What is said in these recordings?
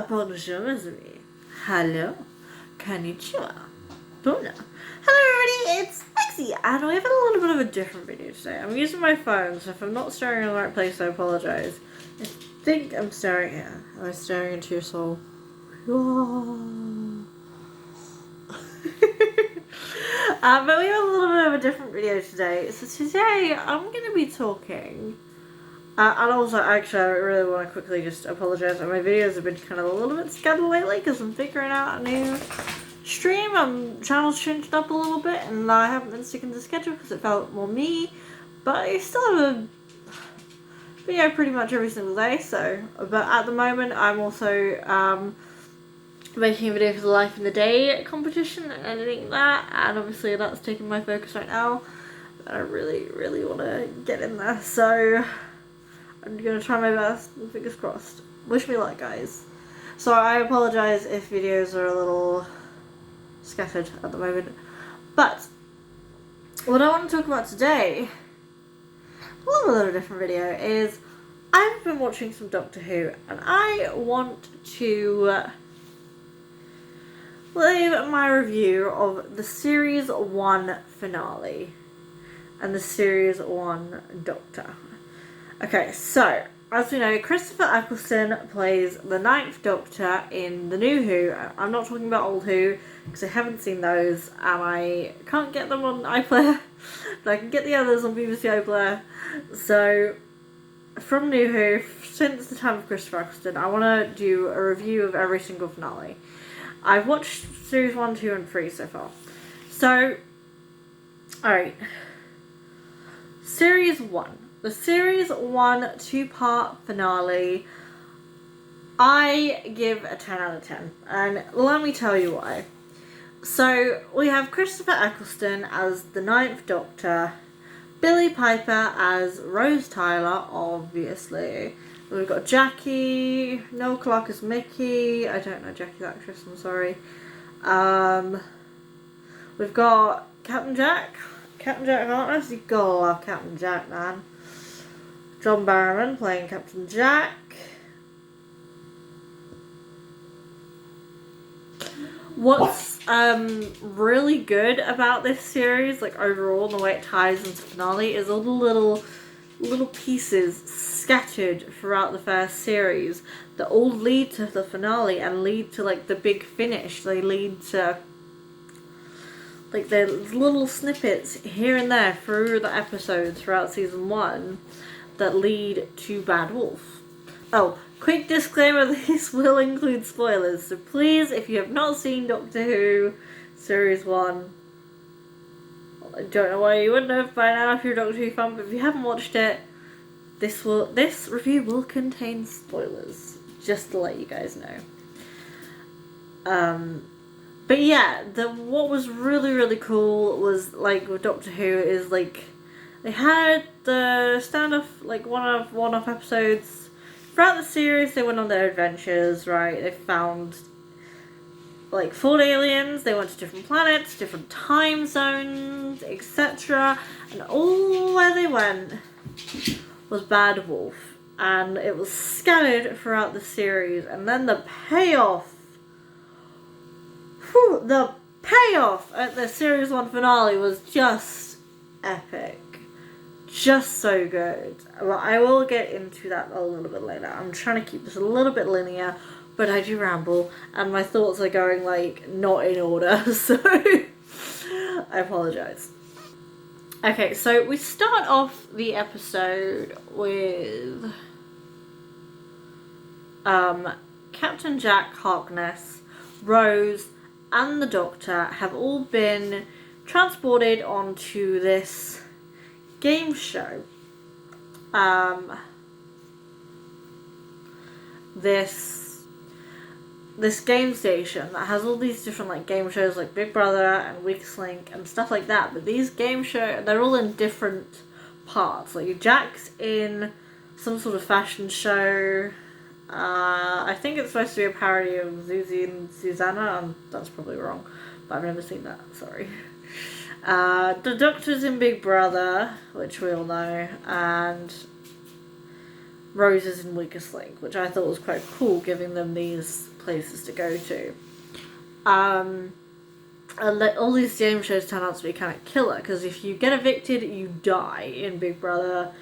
bonjour, mes amis. Hello. Konnichiwa. Bona. Hello, everybody. It's Lexi, and we have a little bit of a different video today. I'm using my phone, so if I'm not staring in the right place, I apologize. I think I'm staring. Yeah, I'm staring into your soul. But we have a little bit of a different video today. So today, I'm going to be talking. And also, actually, I really want to quickly just apologize. My videos have been kind of a little bit scattered lately because I'm figuring out a new stream. Channel's changed up a little bit, and I haven't been sticking to the schedule because it felt more me. But I still have a video pretty much every single day. So, but at the moment, I'm also making a video for the Life in the Day competition and editing that, and obviously that's taking my focus right now. But I really want to get in there. So I'm gonna try my best, fingers crossed. Wish me luck, guys. So I apologize if videos are a little scattered at the moment. But what I want to talk about today, a little bit of a different video, is I've been watching some Doctor Who, and I want to leave my review of the Series 1 finale and the Series 1 Doctor. Okay, so, as we know, Christopher Eccleston plays the 9th Doctor in the new Who. I'm not talking about old Who, because I haven't seen those, and I can't get them on iPlayer, but I can get the others on BBC iPlayer. So, from new Who, since the time of Christopher Eccleston, I want to do a review of every single finale. I've watched Series 1, 2, and 3 so far. So, alright. Series 1. The Series 1 two-part finale, I give a 10 out of 10. And let me tell you why. So, we have Christopher Eccleston as the 9th Doctor, Billie Piper as Rose Tyler, obviously. We've got Jackie, Noel Clarke as Mickey. I don't know Jackie's actress, I'm sorry. We've got Captain Jack. Captain Jack Harkness, you gotta love Captain Jack, man. John Barrowman playing Captain Jack. What's really good about this series, like overall, the way it ties into the finale, is all the little pieces scattered throughout the first series that all lead to the finale and lead to like the big finish. They lead to like the little snippets here and there through the episodes throughout season 1 that lead to Bad Wolf. Oh, quick disclaimer, this will include spoilers, so please, if you have not seen Doctor Who Series 1, I don't know why you wouldn't have by now if you're a Doctor Who fan, but if you haven't watched it, this review will contain spoilers, just to let you guys know. But yeah, what was really cool was, like, with Doctor Who is, like, they had the stand-off, like, one-off episodes. Throughout the series, they went on their adventures, right? They found, like, fought aliens, they went to different planets, different time zones, etc. And all where they went was Bad Wolf. And it was scattered throughout the series. And then the payoff at the Series 1 finale was just epic. Just so good. Well, I will get into that a little bit later. I'm trying to keep this a little bit linear, but I do ramble, and my thoughts are going, like, not in order, so I apologise. Okay, so we start off the episode with Captain Jack Harkness, Rose, and the Doctor have all been transported onto this game show. This game station that has all these different like game shows like Big Brother and Weakest Link and stuff like that, but these game shows, they're all in different parts. Like Jack's in some sort of fashion show. I think it's supposed to be a parody of Zuzi and Susanna, and that's probably wrong, but I've never seen that, sorry. The Doctor's in Big Brother, which we all know, and Rose is in Weakest Link, which I thought was quite cool, giving them these places to go to. And all these game shows turn out to be kind of killer, because if you get evicted, you die. In Big Brother,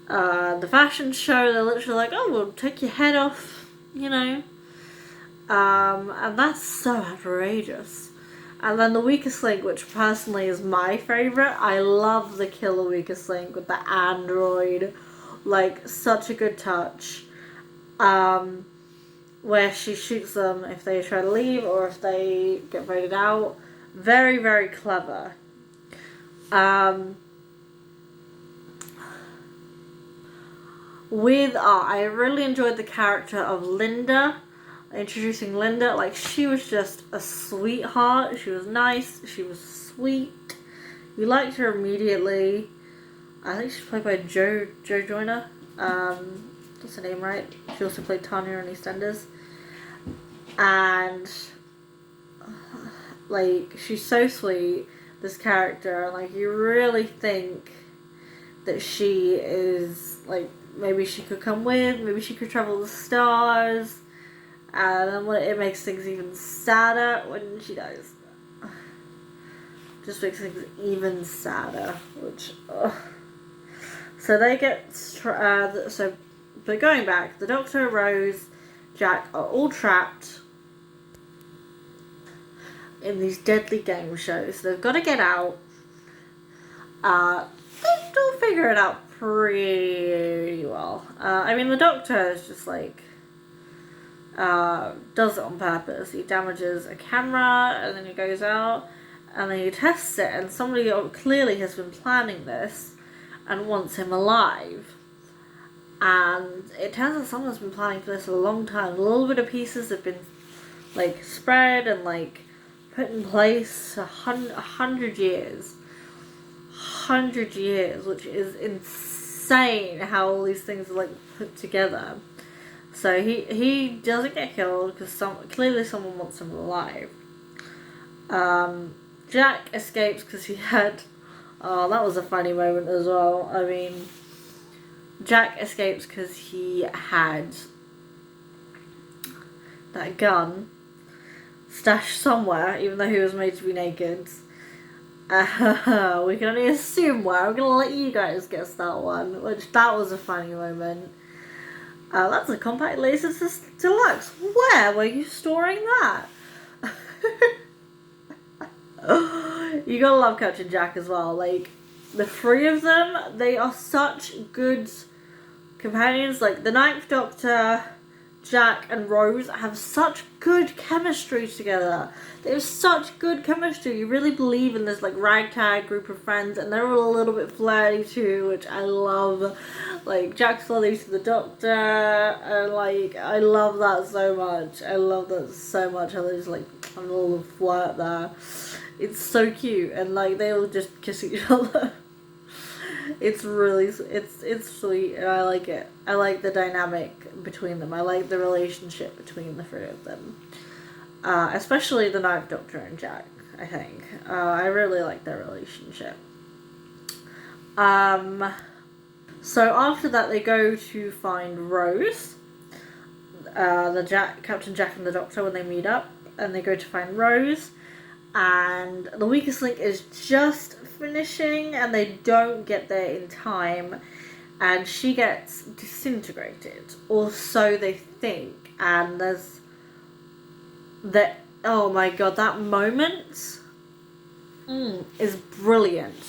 the fashion show, they're literally like, oh, we'll take your head off, you know. And that's so outrageous. And then the Weakest Link, which personally is my favourite. I love the killer Weakest Link with the android. Like, such a good touch. Where she shoots them if they try to leave or if they get voted out. Very, very clever. I really enjoyed the character of Linda. Introducing Linda, like, she was just a sweetheart. She was nice, she was sweet. You liked her immediately. I think she's played by Jo Joyner. That's her name, right? She also played Tanya in EastEnders. And, like, she's so sweet, this character. Like, you really think that she is, like, maybe she could come with, maybe she could travel the stars. And then it makes things even sadder when she dies. Just makes things even sadder, which, So they get, but going back, the Doctor, Rose, Jack are all trapped in these deadly game shows. They've got to get out. They'll figure it out pretty well. I mean, the Doctor is just like, does it on purpose. He damages a camera and then he goes out and then he tests it, and somebody clearly has been planning this and wants him alive. And it turns out someone's been planning for this for a long time. A little bit of pieces have been, like, spread and, like, put in place 100 years. 100 years, which is insane how all these things are, like, put together. So he doesn't get killed because clearly someone wants him alive. Jack escapes because he had... Oh, that was a funny moment as well. I mean, Jack escapes because he had that gun stashed somewhere, even though he was made to be naked. We can only assume where. I'm going to let you guys guess that one, which that was a funny moment. That's a Compact Laserdisc Deluxe. Where were you storing that? You gotta love Captain Jack as well. Like, the three of them, they are such good companions. Like, the Ninth Doctor, Jack and Rose have such good chemistry together. They have such good chemistry. You really believe in this, like, ragtag group of friends, and they're all a little bit flirty too, which I love. Like, Jack's flirty to the Doctor, and, like, I love that so much. I love that so much, how there's, like, a little flirt there. It's so cute, and, like, they all just kiss each other. It's really, it's sweet, and I like it. I like the dynamic between them. I like the relationship between the three of them. Especially the Ninth Doctor and Jack, I think. I really like their relationship. So after that, they go to find Rose. Captain Jack and the Doctor, when they meet up, and they go to find Rose. And the Weakest Link is just finishing, and they don't get there in time, and she gets disintegrated, or so they think. And there's that, oh my god, that moment is brilliant.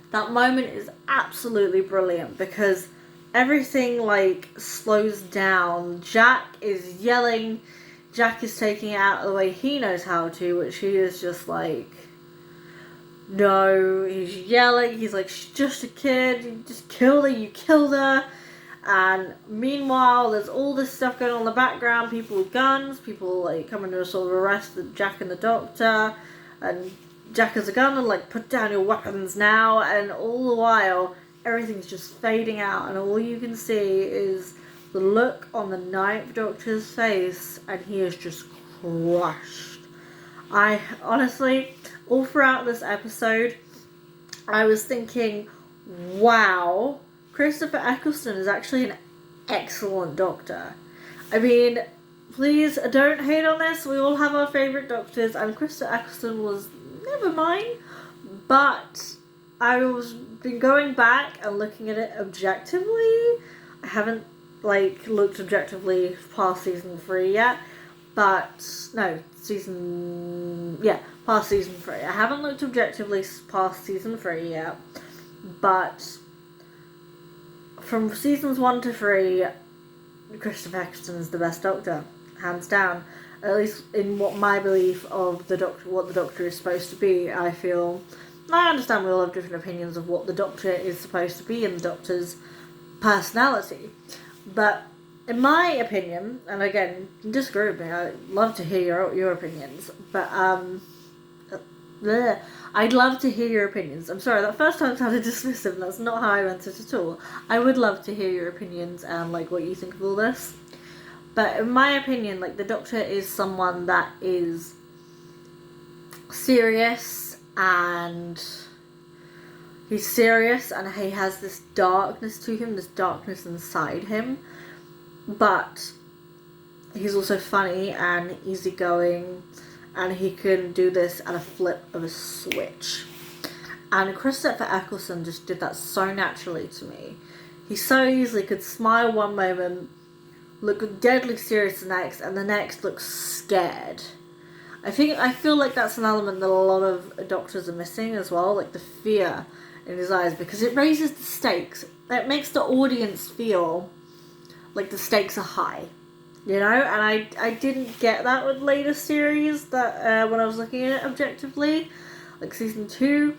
That moment is absolutely brilliant, because everything, like, slows down. Jack is yelling. Jack is taking it out the way he knows how to, which he is just like, no, he's yelling, he's like, she's just a kid, you just killed her, you killed her. And meanwhile, there's all this stuff going on in the background, people with guns, people, like, coming to sort of arrest Jack and the Doctor, and Jack has a gun and, like, put down your weapons now, and all the while, everything's just fading out, and all you can see is the look on the Ninth Doctor's face, and he is just crushed. I honestly, all throughout this episode, I was thinking, wow, Christopher Eccleston is actually an excellent Doctor. I mean, please don't hate on this. We all have our favourite Doctors, and Christopher Eccleston was never mine. But I was been going back and looking at it objectively. I haven't looked objectively past season 3 yet, but no, past season 3. I haven't looked objectively past season 3 yet, but from seasons 1 to 3, Christopher Eccleston is the best Doctor, hands down. At least in what my belief of the Doctor, what the Doctor is supposed to be. I understand we all have different opinions of what the Doctor is supposed to be and the Doctor's personality, but in my opinion, and again, you can disagree with me, I'd love to hear your opinions, but I'd love to hear your opinions. I'm sorry, that first time sounded dismissive, and that's not how I meant it at all. I would love to hear your opinions and what you think of all this. But in my opinion, the Doctor is someone that is serious, and he's serious, and he has this darkness to him, this darkness inside him. But he's also funny and easygoing, and he can do this at a flip of a switch. And Christopher Eccleston just did that so naturally to me. He so easily could smile one moment, look deadly serious the next, and the next look scared. I feel like that's an element that a lot of Doctors are missing as well, the fear in his eyes, because it raises the stakes. It makes the audience feel like the stakes are high, and I didn't get that with later series, that when I was looking at it objectively, season 2,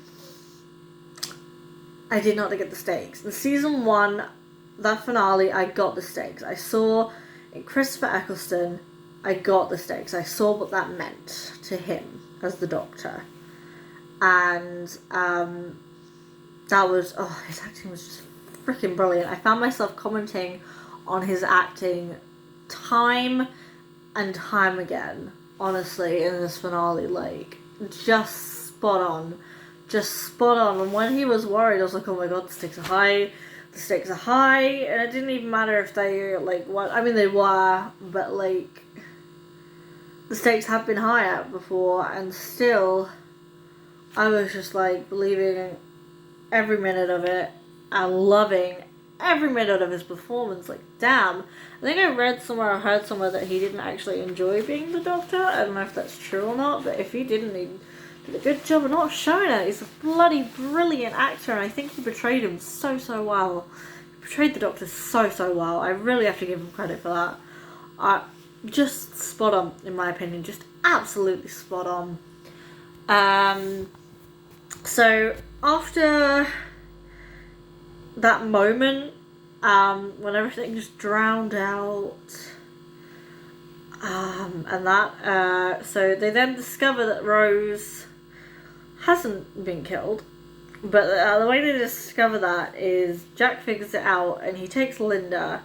I did not get the stakes. In season 1, that finale, I got the stakes. I saw in Christopher Eccleston, I got the stakes. I saw what that meant to him as the Doctor, and his acting was just freaking brilliant. I found myself commenting on his acting time and time again, honestly, in this finale. Just spot on. And when he was worried, I was like, oh my god, the stakes are high, and it didn't even matter if they, what, I mean, they were, but, the stakes have been higher before, and still, I was just, believing every minute of it, and loving every minute of his performance. Damn. I think I read somewhere or heard somewhere that he didn't actually enjoy being the Doctor. I don't know if that's true or not, but if he didn't, he did a good job of not showing it. He's a bloody brilliant actor, and I think he portrayed him so well. He portrayed the Doctor so well. I really have to give him credit for that. Just spot on, in my opinion. Just absolutely spot on. So, after that moment, when everything just drowned out, so they then discover that Rose hasn't been killed, but the way they discover that is Jack figures it out, and he takes Linda,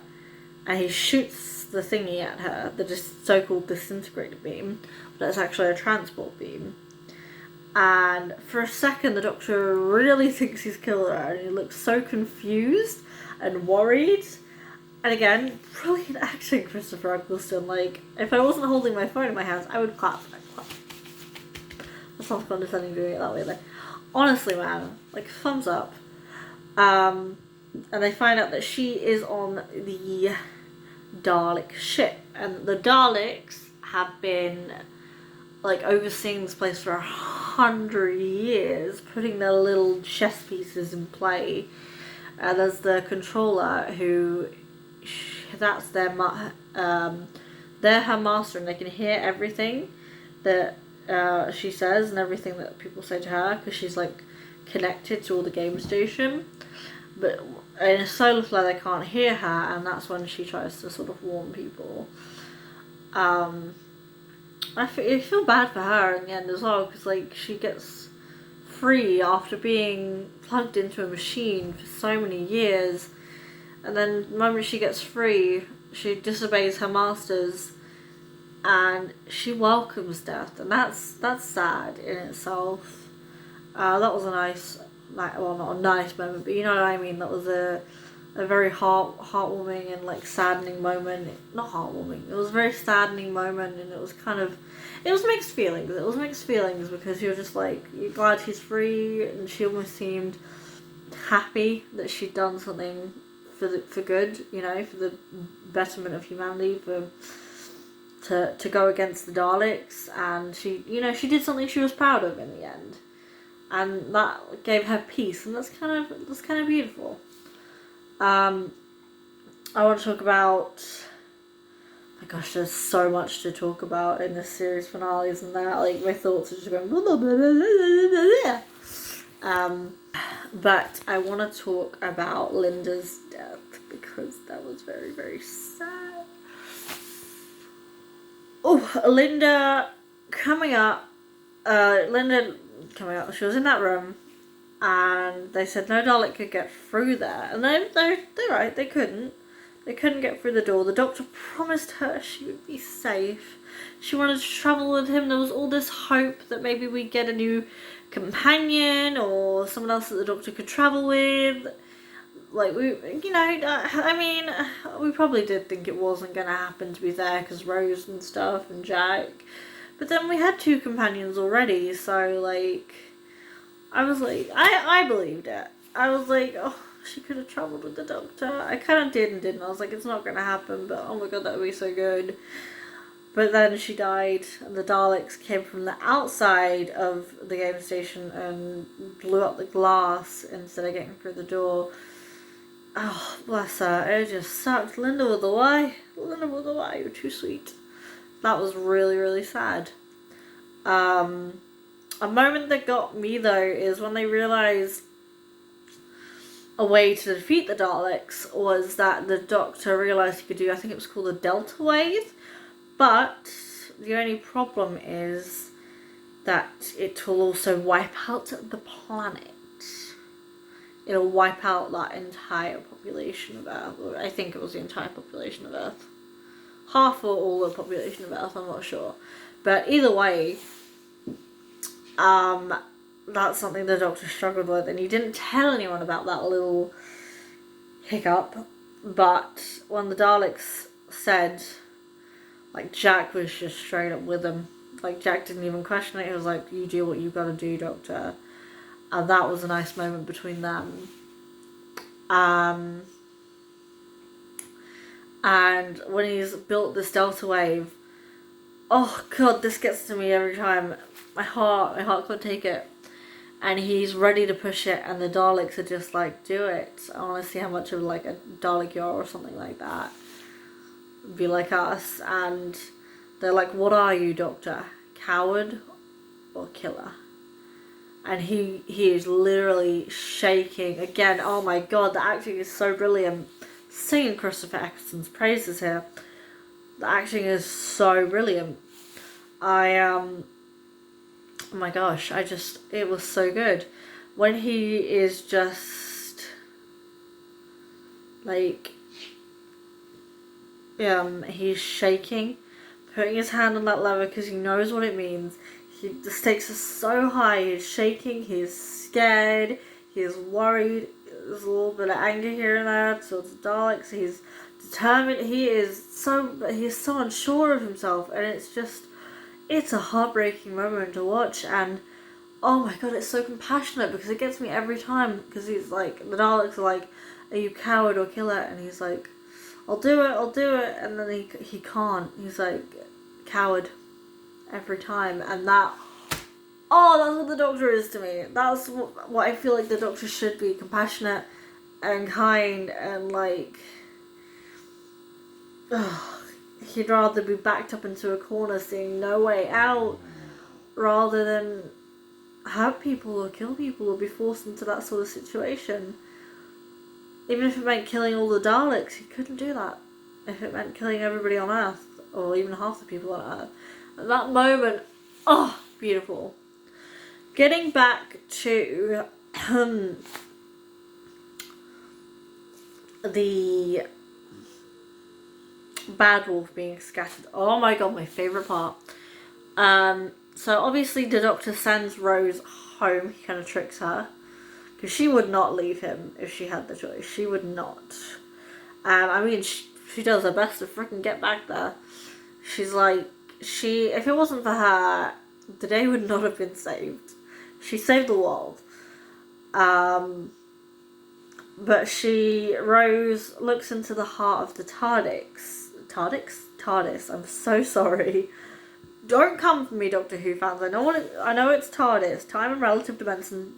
and he shoots the thingy at her, the so-called disintegrator beam, but it's actually a transport beam. And for a second, the Doctor really thinks he's killed her, and he looks so confused and worried. And again, brilliant acting, Christopher Eccleston. If I wasn't holding my phone in my hands, I would clap. That sounds condescending doing it that way, though. Honestly, man, thumbs up. And they find out that she is on the Dalek ship, and the Daleks have been overseeing this place for 100 years, putting their little chess pieces in play. There's the controller, who that's they're her master, and they can hear everything that she says and everything that people say to her, because she's connected to all the game station. But in a solar flare, they can't hear her, and that's when she tries to sort of warn people. I feel bad for her in the end as well, because she gets free after being plugged into a machine for so many years, and then the moment she gets free, she disobeys her masters, and she welcomes death, and that's sad in itself. That was a nice, well, not a nice moment, but you know what I mean. That was a a very heartwarming and like saddening moment. Not heartwarming. It was a very saddening moment, and it was kind of, it was mixed feelings. It was mixed feelings because you're just like, you're glad she's free, and she almost seemed happy that she'd done something for good, you know, for the betterment of humanity, to go against the Daleks, and she, you know, she did something she was proud of in the end, and that gave her peace, and that's kind of beautiful. I want to talk about. My gosh, there's so much to talk about in this series finale, isn't there? Like, my thoughts are just going blah, blah, blah, blah, blah, blah. But I want to talk about Linda's death because that was very, very sad. Oh, Linda coming up. She was in that room, and they said no Dalek could get through there, and they're right. They couldn't. They couldn't get through the door. The Doctor promised her she would be safe. She wanted to travel with him. There was all this hope that maybe we'd get a new companion or someone else that the Doctor could travel with. Like, we probably did think it wasn't going to happen, to be fair, because Rose and stuff and Jack. But then we had 2 companions already, so, like, I was like, I believed it. I was like, oh, she could have travelled with the Doctor. I kind of did and didn't. I was like, it's not going to happen, but oh my god, that would be so good. But then she died, and the Daleks came from the outside of the game station and blew up the glass instead of getting through the door. Oh, bless her. It just sucked. Linda with the Y. Linda with the Y. You're too sweet. That was really, really sad. A moment that got me, though, is when they realised a way to defeat the Daleks was that the Doctor realised he could do, I think it was called the Delta Wave, but the only problem is that it will also wipe out the planet. It'll wipe out that entire population of Earth. I think it was the entire population of Earth. Half or all the population of Earth, I'm not sure. But either way, that's something the Doctor struggled with, and he didn't tell anyone about that little hiccup. But when the Daleks said, like, Jack was just straight up with him. Like, Jack didn't even question it. He was like, you do what you gotta do, Doctor. And that was a nice moment between them. And when he's built this Delta Wave, oh god, this gets to me every time. My heart can't take it. And he's ready to push it, and the Daleks are just like, do it. I want to see how much of like a Dalek you are or something like that. Be like us. And they're like, what are you, Doctor? Coward or killer? And he is literally shaking. Again, oh my god, the acting is so brilliant. Singing Christopher Eccleston's praises here. The acting is so brilliant. Oh my gosh, it was so good. When he is just, like, he's shaking, putting his hand on that lever because he knows what it means. The stakes are so high, he's shaking, he's scared, he's worried, there's a little bit of anger here and there towards the Daleks, he's determined, he's so unsure of himself, and it's a heartbreaking moment to watch, and oh my god, it's so compassionate because it gets me every time, because he's like, the Daleks are like, are you coward or killer? And he's like, I'll do it, and then he can't, he's like, coward, every time, and that's what the Doctor is to me. That's what I feel like the Doctor should be, compassionate and kind, and like, he'd rather be backed up into a corner seeing no way out rather than hurt people or kill people or be forced into that sort of situation. Even if it meant killing all the Daleks, he couldn't do that. If it meant killing everybody on Earth, or even half the people on Earth. At that moment, oh, beautiful. Getting back to the Bad Wolf being scattered. Oh my god, my favourite part. So obviously the Doctor sends Rose home. He kind of tricks her. Because she would not leave him if she had the choice. She would not. And I mean, she does her best to freaking get back there. She's like, if it wasn't for her, the day would not have been saved. She saved the world. But Rose looks into the heart of the TARDIS, I'm so sorry. Don't come for me, Doctor Who fans. I know it's TARDIS, time and relative dimension.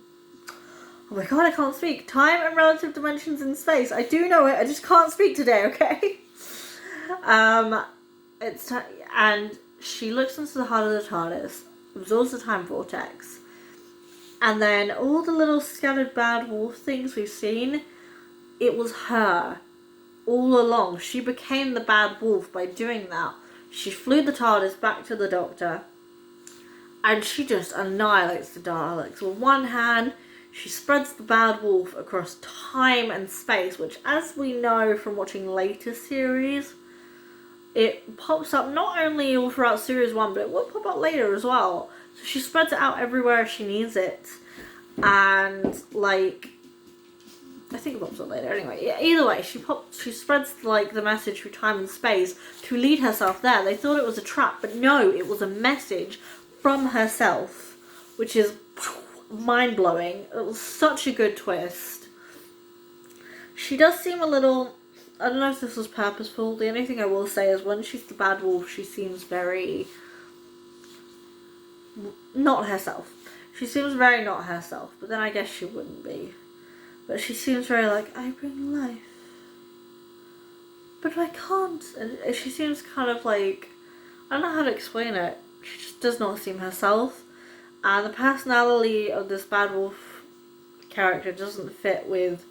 Oh my god, I can't speak. Time and relative dimensions in space. I do know it, I just can't speak today, okay? And she looks into the heart of the TARDIS, absorbs the time vortex, and then all the little scattered bad wolf things we've seen, it was her all along. She became the bad wolf by doing that. She flew the TARDIS back to the Doctor, and she just annihilates the Daleks. With one hand, she spreads the bad wolf across time and space, which, as we know from watching later series, it pops up not only all throughout series 1, but it will pop up later as well. So she spreads it out everywhere she needs it. And, like, I think it pops up later anyway. Yeah, either way, she spreads, like, the message through time and space to lead herself there. They thought it was a trap, but no, it was a message from herself, which is mind-blowing. It was such a good twist. She does seem a little... I don't know if this was purposeful. The only thing I will say is when she's the bad wolf, she seems very... not herself. She seems very not herself, but then I guess she wouldn't be. But she seems very like, I bring life. But I can't. And she seems kind of like, I don't know how to explain it. She just does not seem herself. And the personality of this bad wolf character doesn't fit with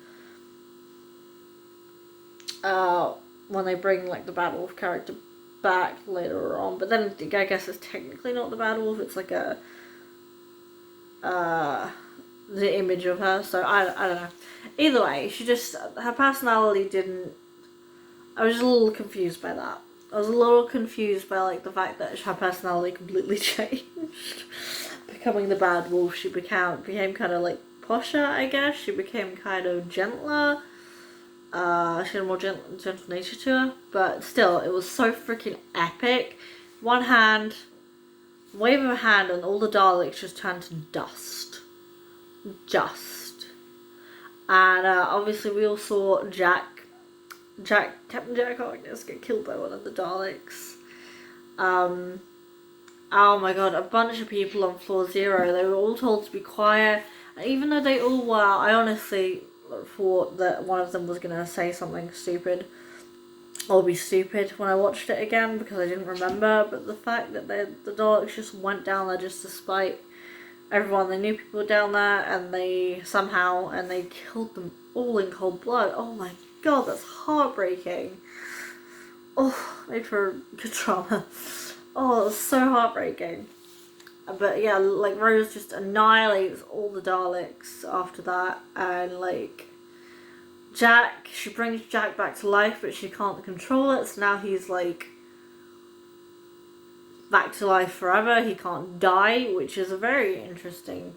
when they bring like the bad wolf character back later on. But then I guess it's technically not the bad wolf, it's like a the image of her, so I don't know. Either way, her personality didn't... I was just a little confused by that. I was a little confused by like the fact that her personality completely changed. Becoming the bad wolf, she became kind of like posher, I guess. She became kind of gentler. She had a more gentle nature to her, but still, it was so freaking epic. One hand, wave of a hand, and all the Daleks just turned to dust. And obviously we all saw Captain Jack Harkness get killed by one of the Daleks. Oh my god, a bunch of people on floor 0, they were all told to be quiet, and even though they all were, I honestly thought that one of them was going to say something stupid, or be stupid when I watched it again, because I didn't remember, but the fact that the Daleks just went down there just to spite everyone, they knew people were down there, and they killed them all in cold blood. Oh my god, that's heartbreaking. Oh, made for good drama. Oh, it was so heartbreaking. But yeah, like Rose just annihilates all the Daleks after that, and like she brings Jack back to life, but she can't control it, so now he's like back to life forever. He can't die, which is a very interesting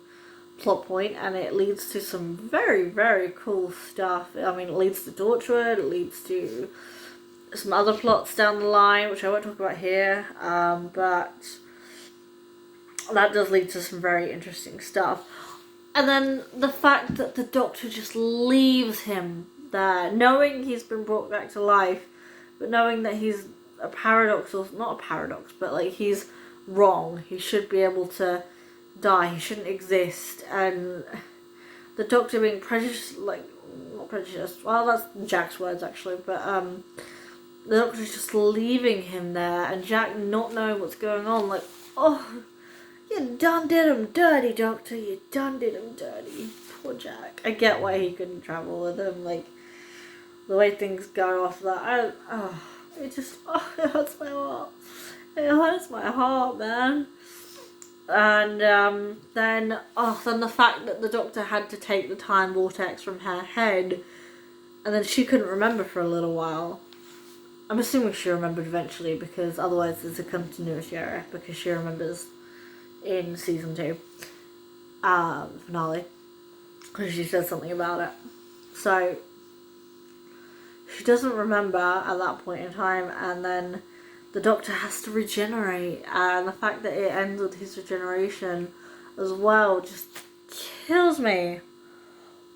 plot point, and it leads to some very, very cool stuff. I mean, it leads to Torchwood, it leads to some other plots down the line, which I won't talk about here, but that does lead to some very interesting stuff. And then the fact that the Doctor just leaves him there, knowing he's been brought back to life, but knowing that he's a paradox, or not a paradox, but like he's wrong. He should be able to die. He shouldn't exist. And the Doctor being prejudiced, like, not prejudiced, well, that's Jack's words actually, but the Doctor's just leaving him there, and Jack not knowing what's going on, like, oh, you done did him dirty, Doctor, you done did him dirty. Poor Jack. I get why he couldn't travel with him, like, the way things go after that, it hurts my heart. It hurts my heart, man. And then the fact that the Doctor had to take the time vortex from her head, and then she couldn't remember for a little while. I'm assuming she remembered eventually, because otherwise there's a continuity error, because she remembers in season 2 finale. because she said something about it. So she doesn't remember at that point in time, and then the Doctor has to regenerate, and the fact that it ends with his regeneration as well just kills me.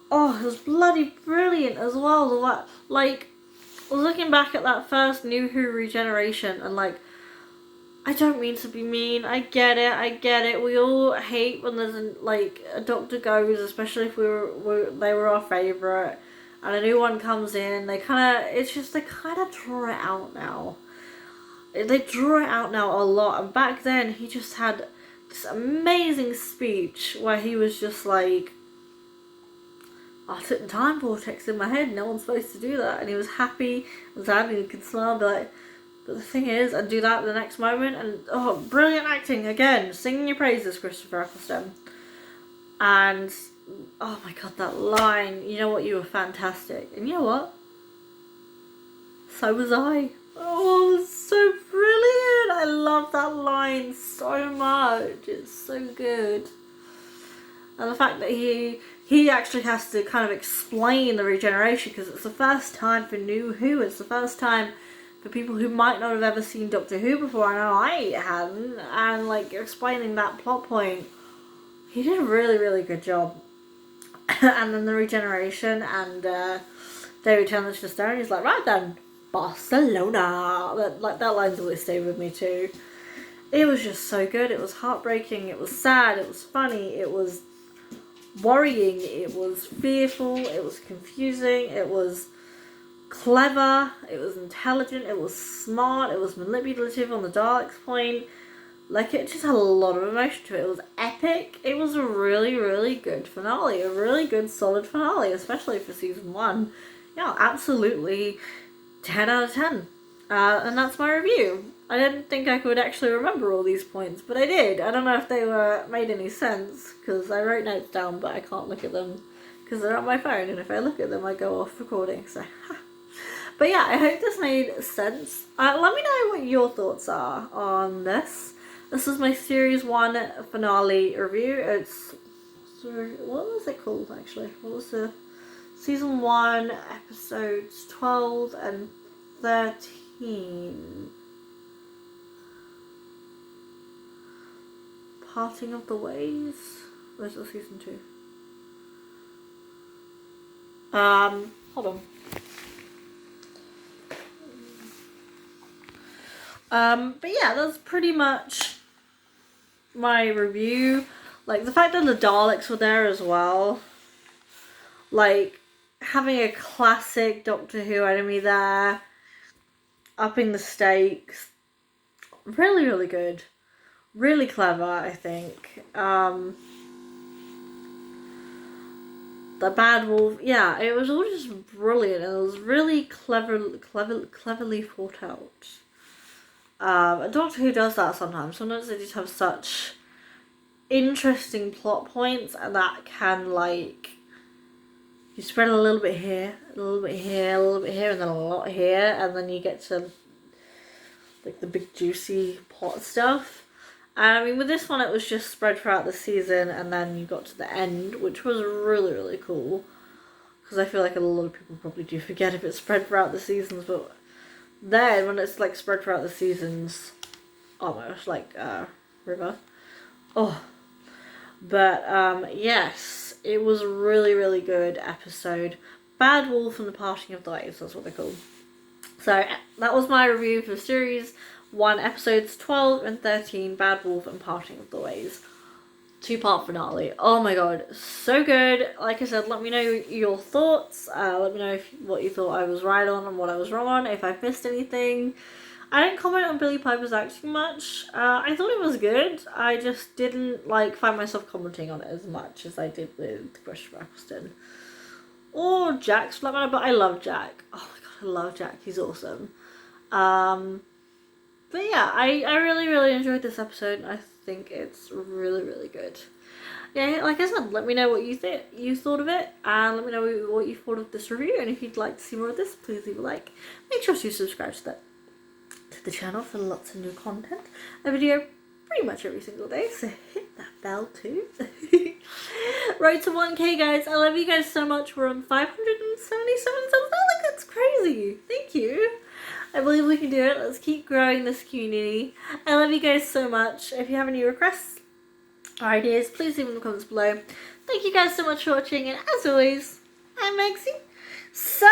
Oh, it was bloody brilliant as well. Like, looking back at that first New Who regeneration, and like, I don't mean to be mean. I get it. We all hate when there's a Doctor goes, especially if they were our favourite, and a new one comes in. They kind of draw it out now. They draw it out now a lot. And back then, he just had this amazing speech where he was just like, I took the time vortex in my head. No one's supposed to do that. And he was happy, and sad, and he could smile and be like, but the thing is, and do that the next moment, and oh, brilliant acting again, singing your praises, Christopher Eccleston. And oh my god, that line, you know what, you were fantastic. And you know what? So was I. Oh, it was so brilliant. I love that line so much. It's so good. And the fact that he actually has to kind of explain the regeneration, because it's the first time for New Who. It's the first time for people who might not have ever seen Doctor Who before. I know I hadn't. And like explaining that plot point, he did a really, really good job. And then the regeneration, and David Tennant's just there, and he's like, right then, Barcelona. That line's always stayed with me too. It was just so good. It was heartbreaking. It was sad. It was funny. It was worrying. It was fearful. It was confusing. It was clever. It was intelligent. It was smart. It was manipulative on the Daleks' point. Like, it just had a lot of emotion to it. It was epic. It was a really, really good finale. A really good, solid finale, especially for season 1. Yeah, absolutely 10 out of 10. And that's my review. I didn't think I could actually remember all these points, but I did. I don't know if they made any sense, because I wrote notes down, but I can't look at them, because they're on my phone, and if I look at them, I go off recording, so... But yeah, I hope this made sense. Let me know what your thoughts are on this. This is my Series 1 finale review. It's... what was it called, actually? What was the... Season 1, episodes 12 and 13. Parting of the Ways? Where's the season 2? Hold on. But yeah, that's pretty much my review. Like, the fact that the Daleks were there as well. Like, having a classic Doctor Who enemy there. Upping the stakes. Really, really good. Really clever, I think. The Bad Wolf, yeah, it was all just brilliant. It was really cleverly thought out. A Doctor Who does that sometimes. Sometimes they just have such interesting plot points, and that can, like, you spread a little bit here, a little bit here, a little bit here, and then a lot here, and then you get to, like, the big juicy plot stuff. And I mean, with this one, it was just spread throughout the season, and then you got to the end, which was really, really cool. Because I feel like a lot of people probably do forget if it's spread throughout the seasons, but then when it's like spread throughout the seasons, almost like River. Oh, but yes, it was a really, really good episode. Bad Wolf and the Parting of the Ways, that's what they're called. So that was my review for Series 1, episodes 12 and 13, Bad Wolf and Parting of the Ways. 2-part finale. Oh my god, so good. Like I said, let me know your thoughts. Let me know what you thought I was right on and what I was wrong on, if I missed anything. I didn't comment on Billie Piper's acting much. I thought it was good. I just didn't find myself commenting on it as much as I did with Christopher Eccleston. Or Jack's for that matter, but I love Jack. Oh my god, I love Jack. He's awesome. But yeah, I really, really enjoyed this episode. I think it's really, really good. Yeah, like I said, let me know what you thought of it, and let me know what you thought of this review, and if you'd like to see more of this, please leave a like. Make sure to subscribe to the channel for lots of new content. A video pretty much every single day, so hit that bell too. Road to 1K, guys. I love you guys so much. We're on 577 subs. Like, that's crazy. Thank you. I believe we can do it. Let's keep growing this community. I love you guys so much. If you have any requests or ideas, please leave them in the comments below. Thank you guys so much for watching, and as always, I'm Maxie. Sign